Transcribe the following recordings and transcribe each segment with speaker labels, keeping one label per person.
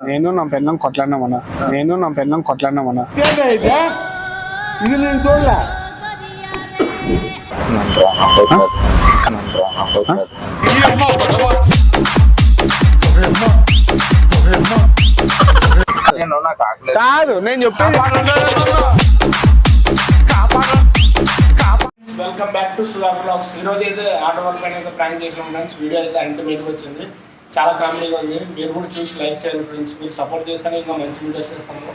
Speaker 1: నేను నా పెళ్ళం కొట్లాడినామన్నా
Speaker 2: ఇది నేను చూడలే.
Speaker 1: కాదు నేను చెప్పేది.
Speaker 3: Welcome back to Sudha blogs. ఈరోజు అయితే ఆటో వర్క్ పైన అయితే ప్రాంక్ చేసినాం ఫ్రెండ్స్. వీడియో అయితే అల్టిమేట్గా వచ్చింది, చాలా కామెడీగా ఉంది. మీరు కూడా చూసి లైక్ చేయండి ఫ్రెండ్స్. మీరు సపోర్ట్ చేస్తేనే ఇంకా మంచి వీడియోస్ చేస్తాము.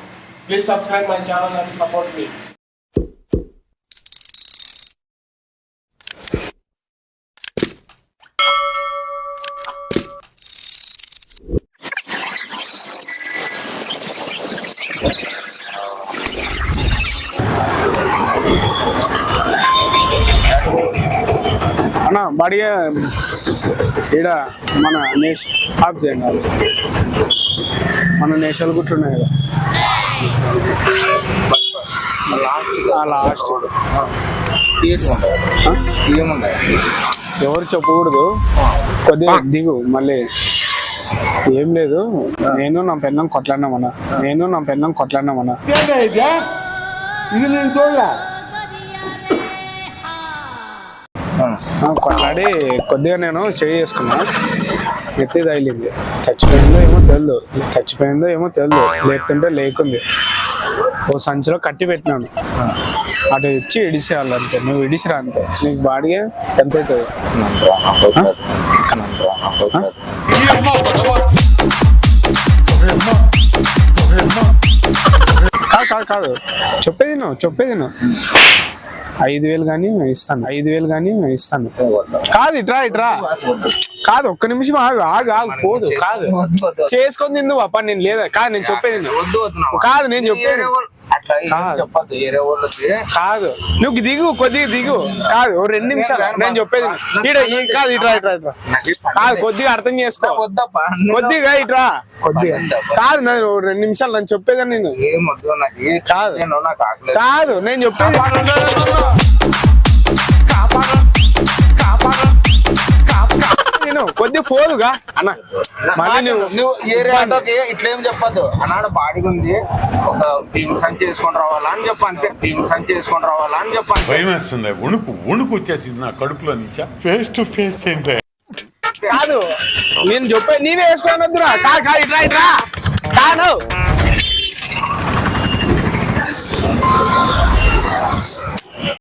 Speaker 3: Please subscribe my channel and support మీ.
Speaker 1: అన్నా బాడిగా ఈడ మన ఆఫ్ చేయండి. మన నేషనల్ గుట్లు ఉన్నాయి కదా, లాస్ట్ ఎవరు చెప్పకూడదు, కొద్దిగా దిగు. మళ్ళీ ఏం లేదు, నేను నా పెళ్ళం కొట్లాడినామన్నా.
Speaker 2: ఇది నేను చూడలే.
Speaker 1: కొట్లాడి కొద్దిగా నేను చేయి చేసుకున్నా, ఎత్తి తగిలింది. చచ్చిపోయిందో ఏమో తెలియదు, లేపుతుంటే లేకుంది. ఓ సంచిలో కట్టి పెట్టినాను, అటు ఇచ్చి ఇడిసేయాలి అంతే. నువ్వు ఇడిసిరా అంతే. నీకు బాడిగా ఎంత అవుతుంది? కాదు చెప్పేది నువ్వు 5,000 కానీ ఇస్తాను. కాదు ఇట్రా కాదు, ఒక్క నిమిషం ఆగు పోదు. కాదు చేసుకొని తిందు అప్ప. నేను లేదా కాదు, నేను చెప్పేది కాదు, నేను చెప్పేది కాదు. నువ్వు దిగు, కొద్దిగా దిగు. కాదు 2 నిమిషాలు నేను చెప్పేది. కాదు ఇట్రా కాదు, కొద్దిగా అర్థం చేసుకో. కొద్దిగా ఇట్రా, కొద్దిగా కాదు. నేను 2 నిమిషాలు నేను చెప్పేది. నేను కాదు నేను చెప్పేది. నేను కొద్దిగా ఫోనుగా అన్న, మళ్ళీ
Speaker 4: నువ్వు ఇట్లేం చెప్పద్దు. అన్నాడు బాడీ ఉంది, ఒక బియ్యం సంచి చేసుకొని రావాలా అని చెప్పు అంతే.
Speaker 5: భయం వేస్తుంది, వణుకు వచ్చేసింది నా కడుపులో నుంచా. ఫేస్ టు ఫేస్ ఏంటే
Speaker 1: కాదు నేను చెప్పే, నీవే వేసుకోని వద్దురా. ఇట్రా కాదు